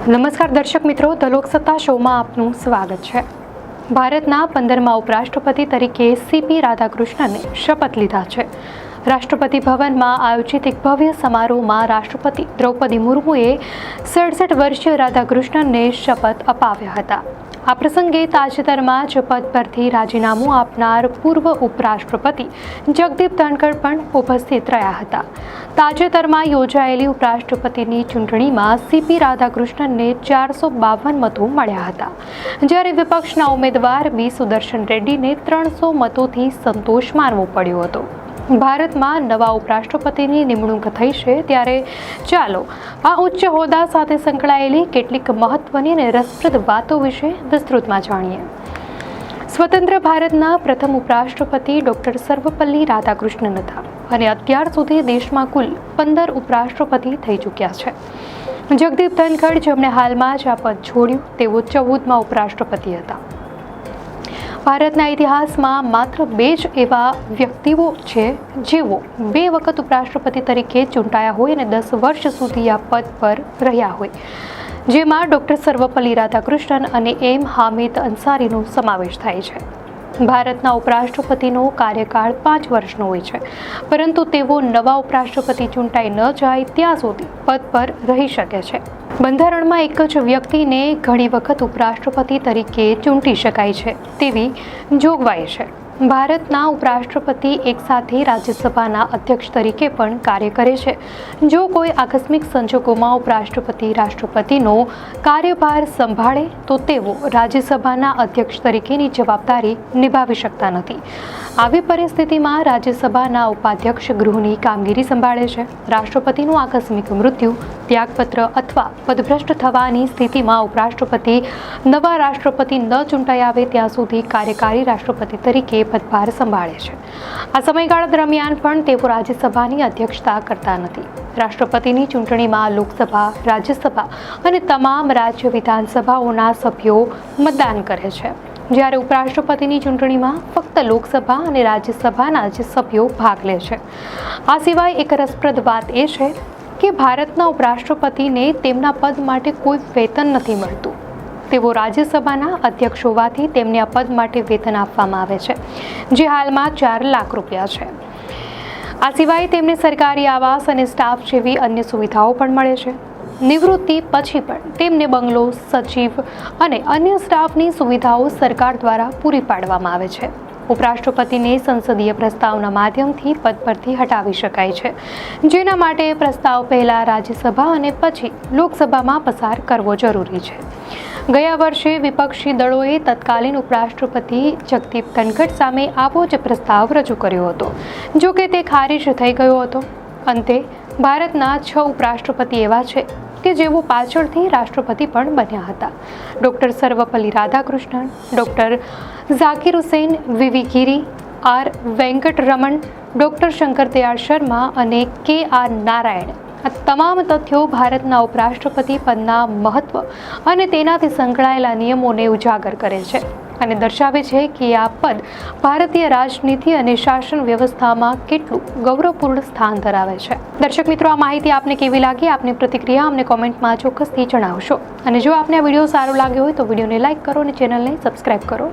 નમસ્કાર દર્શક મિત્રો, ધ લોકસત્તા શોમાં આપનું સ્વાગત છે. ભારતના 15મા ઉપરાષ્ટ્રપતિ તરીકે સીપી રાધાકૃષ્ણને શપથ લીધા છે. રાષ્ટ્રપતિ ભવનમાં આયોજિત એક ભવ્ય સમારોહમાં રાષ્ટ્રપતિ દ્રૌપદી મુર્મુએ 67 વર્ષીય રાધાકૃષ્ણનને શપથ અપાવ્યા હતા. આ પ્રસંગે તાજેતરમાં જ પદ પરથી રાજીનામું આપનાર પૂર્વ ઉપરાષ્ટ્રપતિ જગદીપ ધનખડ પણ ઉપસ્થિત રહ્યા હતા. તાજેતરમાં યોજાયેલી ઉપરાષ્ટ્રપતિની ચૂંટણીમાં સીપી રાધાકૃષ્ણનને 452 મતો મળ્યા હતા, જ્યારે વિપક્ષના ઉમેદવાર બી સુદર્શન રેડ્ડીને 300 મતોથી સંતોષ માનવો પડ્યો હતો. ભારતમાં નવા ઉપરાષ્ટ્રપતિની નિમણૂક થઈ છે, ત્યારે ચાલો આ ઉચ્ચ હોદ્દા સાથે સંકળાયેલી કેટલીક મહત્વની અને રસપ્રદ વાતો વિશે વિસ્તૃતમાં જાણીએ. સ્વતંત્ર ભારતના પ્રથમ ઉપરાષ્ટ્રપતિ ડોક્ટર સર્વપલ્લી રાધાકૃષ્ણન હતા અને અત્યાર સુધી દેશમાં કુલ 15 ઉપરાષ્ટ્રપતિ થઈ ચૂક્યા છે. જગદીપ ધનખડ, જેમણે હાલમાં જ આ પદ છોડ્યું, તેઓ 14મા ઉપરાષ્ટ્રપતિ હતા. ભારતના ઇતિહાસમાં માત્ર 2 જ એવા વ્યક્તિઓ છે જેઓ 2 વખત ઉપરાષ્ટ્રપતિ તરીકે ચૂંટાયા હોય અને 10 વર્ષ સુધી આ પદ પર રહ્યા હોય, જેમાં ડોક્ટર સર્વપલ્લી રાધાકૃષ્ણન અને એમ હામિદ અંસારીનો સમાવેશ થાય છે. ભારતના ઉપરાષ્ટ્રપતિનો કાર્યકાળ 5 વર્ષનો હોય છે, પરંતુ તેઓ નવા ઉપરાષ્ટ્રપતિ ચૂંટાઈ ન જાય ત્યાં સુધી પદ પર રહી શકે છે. બંધારણમાં એક જ વ્યક્તિને ઘણી વખત ઉપરાષ્ટ્રપતિ તરીકે ચૂંટી શકાય છે તેવી જોગવાઈ છે. ભારતના ઉપરાષ્ટ્રપતિ એકસાથે રાજ્યસભાના અધ્યક્ષ તરીકે પણ કાર્ય કરે છે. જો કોઈ આકસ્મિક સંજોગોમાં ઉપરાષ્ટ્રપતિ રાષ્ટ્રપતિનો કાર્યભાર સંભાળે તો તેઓ રાજ્યસભાના અધ્યક્ષ તરીકેની જવાબદારી નિભાવી શકતા નથી. આવી પરિસ્થિતિમાં રાજ્યસભાના ઉપાધ્યક્ષ ગૃહની કામગીરી સંભાળે છે. રાષ્ટ્રપતિનું આકસ્મિક મૃત્યુ, ત્યાગપત્ર અથવા પદભ્રષ્ટ થવાની સ્થિતિમાં ઉપરાષ્ટ્રપતિ નવા રાષ્ટ્રપતિ ન ચૂંટાઈ આવે ત્યાં સુધી કાર્યકારી રાષ્ટ્રપતિ તરીકે પદભાર સંભાળે છે. આ સમયગાળા દરમિયાન પણ તેઓ રાજ્યસભાની અધ્યક્ષતા કરતા નથી. રાષ્ટ્રપતિની ચૂંટણીમાં લોકસભા, રાજ્યસભા અને તમામ રાજ્ય વિધાનસભાઓના સભ્યો મતદાન કરે છે, જ્યારે ઉપરાષ્ટ્રપતિની ચૂંટણીમાં ફક્ત લોકસભા અને રાજ્યસભાના જ સભ્યો ભાગ લે છે. આ સિવાય એક રસપ્રદ વાત એ છે કે ભારતના ઉપરાષ્ટ્રપતિને તેમના પદ માટે કોઈ વેતન નથી મળતું. તેઓ રાજ્યસભાના અધ્યક્ષ હોવાથી તેમને આ પદ માટે વેતન આપવામાં આવે છે, જે હાલમાં 4 લાખ રૂપિયા છે. આ સિવાય તેમને સરકારી આવાસ અને સ્ટાફ જેવી અન્ય સુવિધાઓ પણ મળે છે. નિવૃત્તિ પછી પણ તેમને બંગલો, સચિવ અને અન્ય સ્ટાફની સુવિધાઓ સરકાર દ્વારા પૂરી પાડવામાં આવે છે. ઉપરાષ્ટ્રપતિને સંસદીય પ્રસ્તાવના માધ્યમથી પદ પરથી હટાવી શકાય છે, જેના માટે પ્રસ્તાવ પહેલા રાજ્યસભા અને પછી લોકસભામાં પસાર કરવો જરૂરી છે. ગયા વર્ષે વિપક્ષી દળોએ તત્કાલીન ઉપરાષ્ટ્રપતિ જગદીપ ધનખડ સામે આવો જ પ્રસ્તાવ રજૂ કર્યો હતો, જો કે તે ખારિજ થઈ ગયો હતો. અંતે ભારતના 6 ઉપરાષ્ટ્રપતિ એવા છે કે જેઓ પાછળથી રાષ્ટ્રપતિ પણ બન્યા હતા. Doctor Sarvepalli Radhakrishnan, doctor Zakir Hussain, VV Giri, R Venkataraman, doctor Shankar Dayal Sharma અને કે.આર. નારાયણ. આ તમામ તથ્યો ભારતના ઉપરાષ્ટ્રપતિ પદના મહત્વ અને તેનાથી સંકળાયેલા નિયમોને ઉજાગર કરે છે અને દર્શાવે છે કે આ પદ ભારતીય રાજનીતિ અને શાસન વ્યવસ્થામાં કેટલું ગૌરવપૂર્ણ સ્થાન ધરાવે છે. દર્શક મિત્રો, આ માહિતી આપને કેવી લાગી? આપની પ્રતિક્રિયા અમને કોમેન્ટમાં ચોક્કસથી જણાવશો. અને જો આપને આ વિડીયો સારો લાગ્યો હોય તો વિડીયોને લાઇક કરો અને ચેનલને સબસ્ક્રાઇબ કરો.